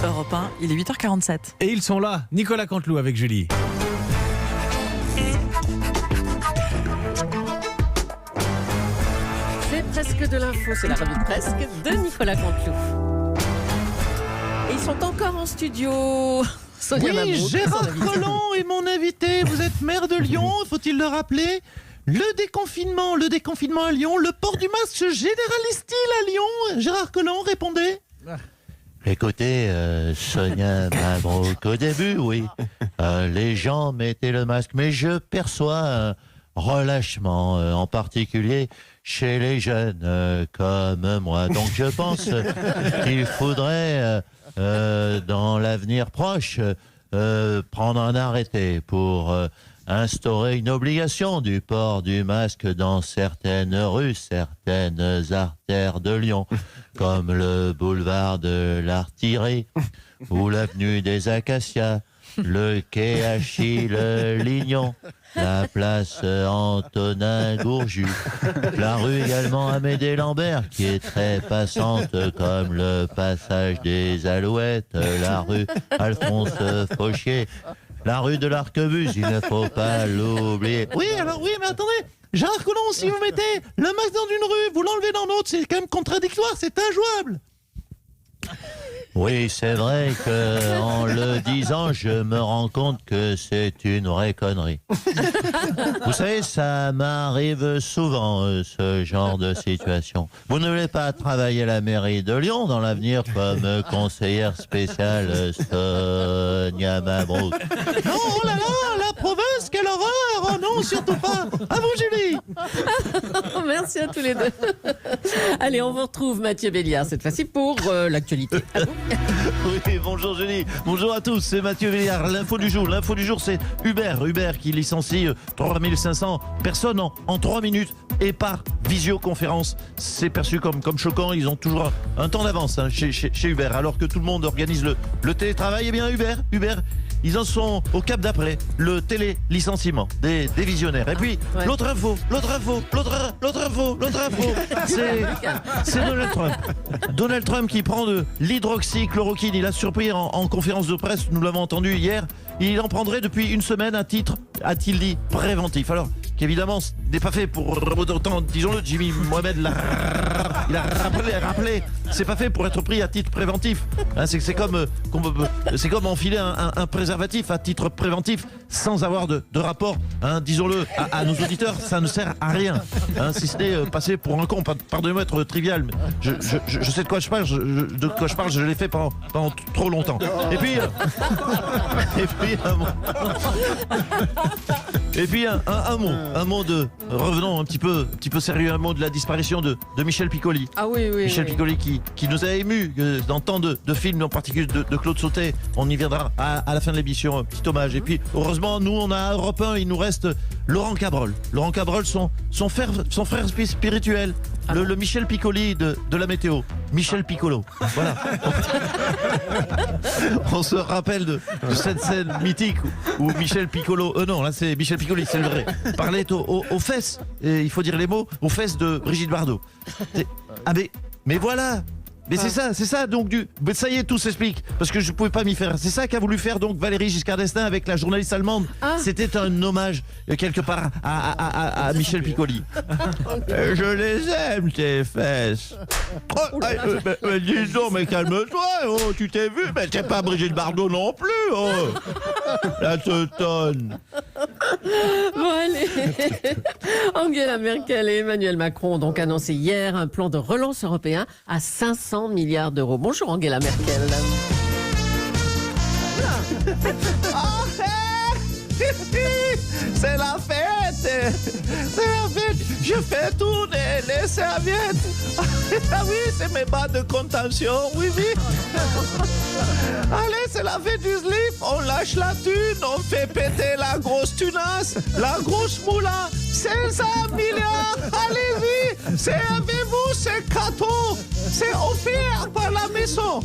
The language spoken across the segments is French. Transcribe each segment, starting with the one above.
Europe 1, il est 8h47. Et ils sont là, Nicolas Canteloup avec Julie. C'est presque de l'info, c'est la revue de presque de Nicolas Canteloup. Et ils sont encore en studio. Sonia Mabrouk, son Gérard invité. Collomb est mon invité. Vous êtes maire de Lyon, faut-il le rappeler? Le déconfinement à Lyon, le port du masque généralise-t-il à Lyon? Gérard Collomb, répondez. Écoutez, Sonia Mabrouk, au début, oui, les gens mettaient le masque, mais je perçois un relâchement, en particulier chez les jeunes comme moi. Donc je pense qu'il faudrait, dans l'avenir proche, prendre un arrêté pour instaurer une obligation du port du masque dans certaines rues, certaines artères de Lyon, comme le boulevard de l'Artillerie ou l'avenue des Acacias, le quai Achille Lignon, la place Antonin Gourju, la rue également Amédée Lambert, qui est très passante, comme le passage des Alouettes, la rue Alphonse Fauchier, la rue de l'Arquebuse, il ne faut pas l'oublier. Oui, mais attendez. Gérard Collomb, si vous mettez le masque dans une rue, vous l'enlevez dans l'autre, c'est quand même contradictoire, c'est injouable. Oui, c'est vrai que en le disant, je me rends compte que c'est une vraie connerie. Vous savez, ça m'arrive souvent, ce genre de situation. Vous ne voulez pas travailler à la mairie de Lyon dans l'avenir comme conseillère spéciale Sonia Mabrouk? Non, oh là là, la province, quelle horreur. Oh non, surtout pas. À vous, Julie. Merci à tous les deux. Allez, on vous retrouve Mathieu Béliard cette fois-ci pour l'actualité. À vous. Oui, bonjour Julie, bonjour à tous, c'est Mathieu Véliard. L'info du jour, c'est Uber qui licencie 3500 personnes en 3 minutes et par visioconférence. C'est perçu comme choquant, ils ont toujours un temps d'avance chez Uber, alors que tout le monde organise le télétravail. Eh bien Uber, ils en sont au cap d'après, le télé-licenciement des visionnaires. Et puis l'autre info, c'est Donald Trump. Donald Trump qui prend de l'hydroxychloroquine. Il a surpris en conférence de presse, nous l'avons entendu hier, il en prendrait depuis une semaine à titre, a-t-il dit, préventif. Alors qu'évidemment, ce n'est pas fait pour autant, disons-le, Jimmy Mohamed il a rappelé, c'est pas fait pour être pris à titre préventif. Hein, c'est comme enfiler un préservatif à titre préventif sans avoir de rapport. Hein, disons-le à nos auditeurs, ça ne sert à rien. Hein, si ce n'est passer pour un con, pardonnez-moi d'être trivial, mais je sais de quoi je parle, je l'ai fait pendant trop longtemps. Et puis un mot de, revenons un petit peu sérieux, un mot de la disparition de Michel Piccoli. Ah oui. Michel Piccoli qui nous a émus dans tant de films, en particulier de Claude Sautet. On y viendra à la fin de l'émission, un petit hommage. Et puis heureusement, nous on a Europe 1, il nous reste Laurent Cabrol, son frère spirituel, le Michel Piccoli de la météo, Michel Piccolo. Voilà. On se rappelle de cette scène mythique où Michel Piccolo, non là c'est Michel Piccoli, c'est le vrai, parlait aux fesses, et il faut dire les mots, aux fesses de Brigitte Bardot. Mais voilà. Mais c'est ça, donc mais ça y est, tout s'explique, parce que je pouvais pas m'y faire. C'est ça qu'a voulu faire donc Valérie Giscard d'Estaing avec la journaliste allemande. C'était un hommage quelque part à Michel Piccoli. Je les aime tes fesses. Dis donc, mais calme-toi, tu t'es vu, mais t'es pas Brigitte Bardot non plus, la teutonne. Bon, allez. Angela Merkel et Emmanuel Macron ont donc annoncé hier un plan de relance européen à 500 milliards d'euros. Bonjour Angela Merkel. C'est la fête! Je fais tourner les serviettes! Ah oui, c'est mes bas de contention, oui. Allez, c'est la fête du slip, on lâche la thune, on fait péter la grosse tunasse, la grosse moula, 500 milliards, allez-y! C'est avec vous, c'est cadeau! C'est offert par la maison!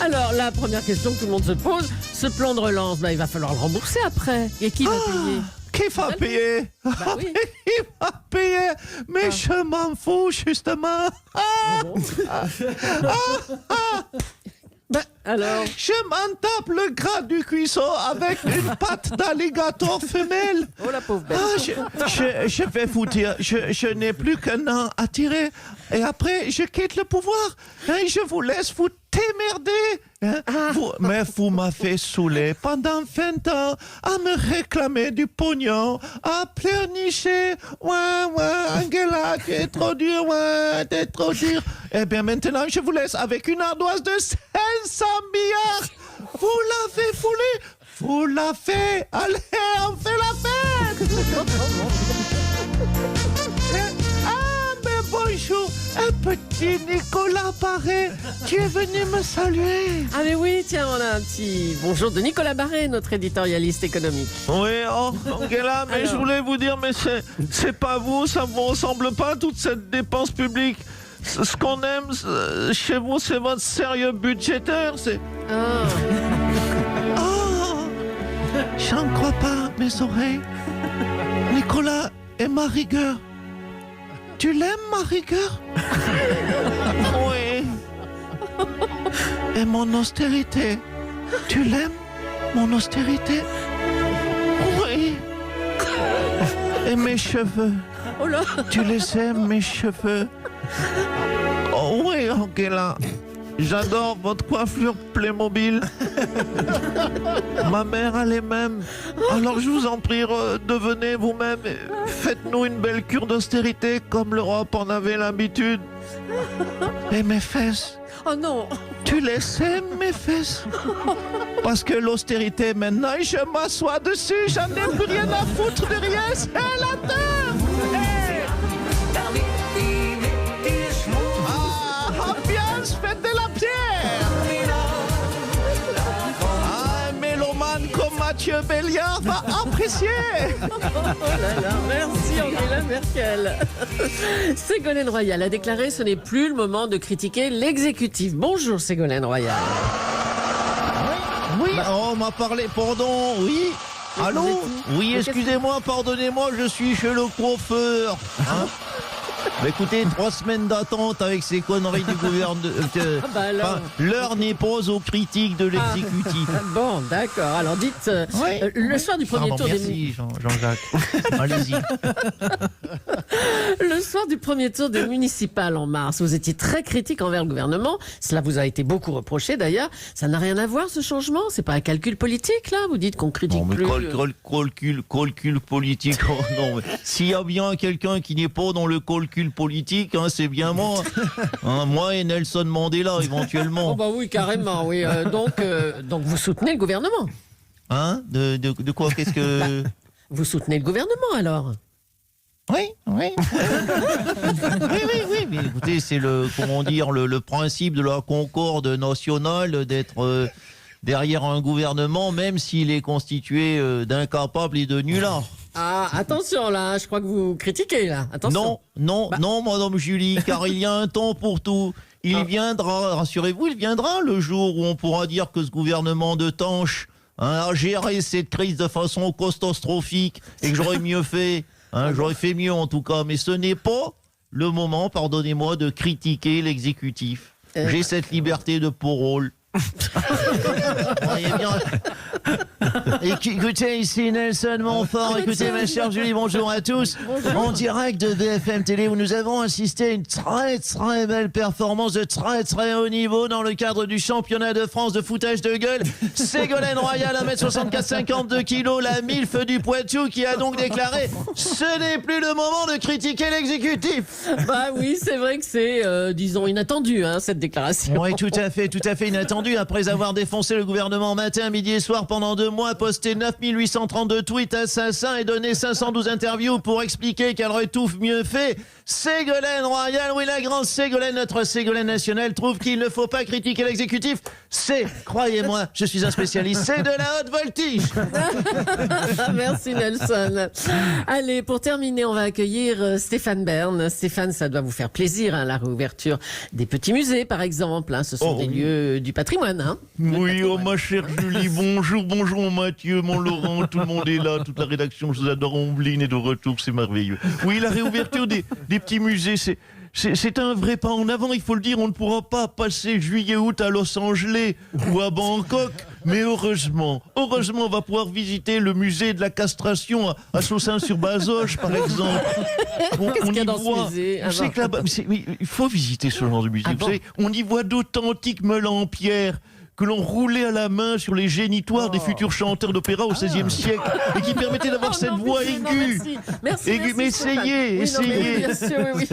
Alors, la première question que tout le monde se pose, ce plan de relance, il va falloir le rembourser après. Et qui va payer? Qui va payer? Oui. Qui va payer? Mais je m'en fous, justement. Alors, Je m'en tape le gras du cuisson avec une patte d'alligator femelle. oh la pauvre bête. Je vais vous dire, je n'ai plus qu'un an à tirer. Et après, je quitte le pouvoir. Et je vous laisse vous t'émerder. Hein. Mais vous m'avez saoulé pendant 20 ans à me réclamer du pognon, à pleurnicher. Ouais, Angela, tu es trop dur, ouais, t'es trop dur. Eh bien, maintenant, je vous laisse avec une ardoise de 500 milliards. Vous l'avez voulu, vous l'avez. Allez, on fait la fête. Bonjour, un petit Nicolas Barré, tu es venu me saluer. Ah mais oui, tiens, on a un petit bonjour de Nicolas Barré, notre éditorialiste économique. Oui, oh, Angela, mais Alors. je voulais vous dire, mais c'est pas vous, ça vous ressemble pas, toute cette dépense publique. Ce qu'on aime chez vous, c'est votre sérieux budgétaire, c'est... Ah, Oh, j'en crois pas, mes oreilles. Nicolas et ma rigueur. Tu l'aimes, ma rigueur? Oui. Et mon austérité. Tu l'aimes, mon austérité? Oui. Et mes cheveux. oh là. Tu les aimes, mes cheveux? Oh oui, Angela. J'adore votre coiffure Playmobil. Ma mère a les mêmes. Alors je vous en prie, devenez vous-même. Et faites-nous une belle cure d'austérité comme l'Europe en avait l'habitude. Et mes fesses, Oh non. tu les aimes, mes fesses? Parce que l'austérité, maintenant, je m'assois dessus. J'en ai plus rien à foutre de rien. C'est la terre. Hey. Ah, ambiance, faites de la pierre. Ah, un mélomane comme Mathieu Béliard va apprécier. Oh là là, merci Angela Merkel. Ségolène Royal a déclaré ce n'est plus le moment de critiquer l'exécutif. Bonjour Ségolène Royal. Oui, on m'a parlé, pardon, oui. Allô? Vous êtes où? Oui, Mais qu'est-ce excusez-moi, pardonnez-moi, je suis chez le coiffeur. Hein. Mais écoutez, 3 semaines d'attente avec ces conneries du gouvernement. bah alors. L'heure n'est pas aux critiques de l'exécutif. Bon, d'accord. Alors dites, Oui. le soir du premier Pardon, tour merci, Jean-Jacques. Allez-y. le soir du premier tour des municipales en mars, vous étiez très critique envers le gouvernement. Cela vous a été beaucoup reproché d'ailleurs. Ça n'a rien à voir ce changement. C'est pas un calcul politique là. Vous dites qu'on critique Non, mais plus. calcul politique. Oh, non, mais s'il y a bien quelqu'un qui n'est pas dans le calcul politique, hein, c'est bien moi. Hein, moi et Nelson Mandela, éventuellement. Oh bah oui, carrément, oui. Donc vous soutenez le gouvernement. Hein? De quoi? Qu'est-ce que... Vous soutenez le gouvernement alors. Oui. oui, mais écoutez, c'est le principe de la concorde nationale d'être derrière un gouvernement, même s'il est constitué d'incapables et de nullards. Ah, attention là, je crois que vous critiquez là. Attention. Non, Madame Julie, car il y a un temps pour tout. Il viendra, rassurez-vous, il viendra le jour où on pourra dire que ce gouvernement de Tanche a géré cette crise de façon catastrophique et que j'aurais mieux fait. J'aurais fait mieux en tout cas, mais ce n'est pas le moment, pardonnez-moi, de critiquer l'exécutif. J'ai cette liberté de parole. Écoutez, ici Nelson Montfort. Écoutez, ma chère Julie, bonjour à tous. En direct de BFM Télé, où nous avons assisté à une très très belle performance de très très haut niveau dans le cadre du championnat de France de foutage de gueule. Ségolène Royal, 1m64, 52 kg, la MILF du Poitou, qui a donc déclaré « Ce n'est plus le moment de critiquer l'exécutif ». Bah oui, c'est vrai que c'est, disons, inattendu, hein, cette déclaration. Oui, tout à fait inattendu. Après avoir défoncé le gouvernement matin, midi et soir pendant 2 mois, posté 9832 tweets assassins et donné 512 interviews pour expliquer qu'elle aurait tout mieux fait, Ségolène Royal, oui, la grande Ségolène, notre Ségolène nationale, trouve qu'il ne faut pas critiquer l'exécutif. C'est, croyez-moi, je suis un spécialiste, c'est de la haute voltige. Merci Nelson. Allez, pour terminer, on va accueillir Stéphane Bern. Stéphane, ça doit vous faire plaisir, hein, la réouverture des petits musées, par exemple. Hein, ce sont des lieux du patrimoine. Hein. Oui, oh ma chère Julie, bonjour mon Mathieu, mon Laurent, tout le monde est là, toute la rédaction, je vous adore, Ombline est de retour, c'est merveilleux. Oui, la réouverture des petits musées, c'est un vrai pas en avant, il faut le dire. On ne pourra pas passer juillet-août à Los Angeles ou à Bangkok. Mais heureusement, on va pouvoir visiter le musée de la castration à Saussin-sur-Bazoches, par exemple. Qu'est-ce qu'il y a dans ce musée? Vous savez que là-bas, il faut visiter ce genre de musée. Ah Vous bon? savez, on y voit d'authentiques meules en pierre que l'on roulait à la main sur les génitoires des futurs chanteurs d'opéra au XVIe siècle et qui permettaient d'avoir cette voix aiguë. Merci, Aiguë, mais Stéphane. essayez. Bien sûr, oui.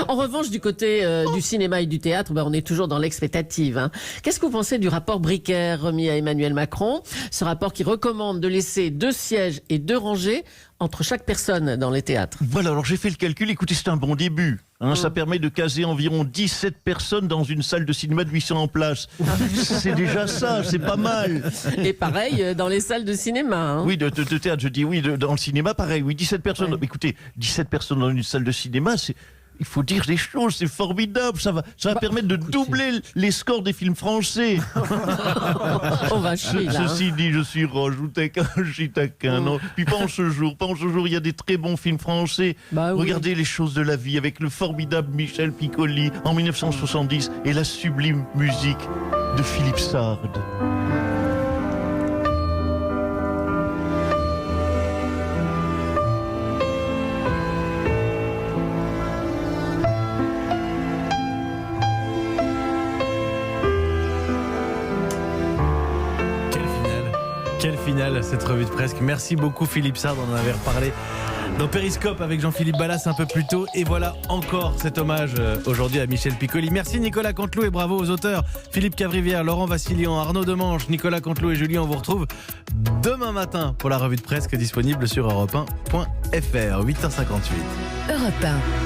En revanche, du côté du cinéma et du théâtre, on est toujours dans l'expectative. Hein. Qu'est-ce que vous pensez du rapport Bricker remis à Emmanuel Macron? Ce rapport qui recommande de laisser 2 sièges et 2 rangées entre chaque personne dans les théâtres. Voilà, alors j'ai fait le calcul, écoutez, c'est un bon début. Ça permet de caser environ 17 personnes dans une salle de cinéma de 800 places. C'est déjà ça, c'est pas mal. Et pareil dans les salles de cinéma. Hein. Oui, de théâtre, je dis oui, dans le cinéma, pareil, oui, 17 personnes. Ouais. Écoutez, 17 personnes dans une salle de cinéma, il faut dire les choses, c'est formidable, ça va permettre de doubler les scores des films français. On va chier là. Ceci dit, je suis roche, je suis taquin, non. Puis pas en ce jour, il y a des très bons films français. Bah oui. Regardez Les choses de la vie avec le formidable Michel Piccoli en 1970 et la sublime musique de Philippe Sard. Quelle finale, cette revue de presse. Merci beaucoup Philippe Sard, on en avait reparlé dans Périscope avec Jean-Philippe Ballas un peu plus tôt. Et voilà encore cet hommage aujourd'hui à Michel Piccoli. Merci Nicolas Canteloup et bravo aux auteurs Philippe Cavrivière, Laurent Vassilian, Arnaud Demange, Nicolas Canteloup et Julien. On vous retrouve demain matin pour la revue de presse qui est disponible sur europe1.fr. 8h58. Europe 1.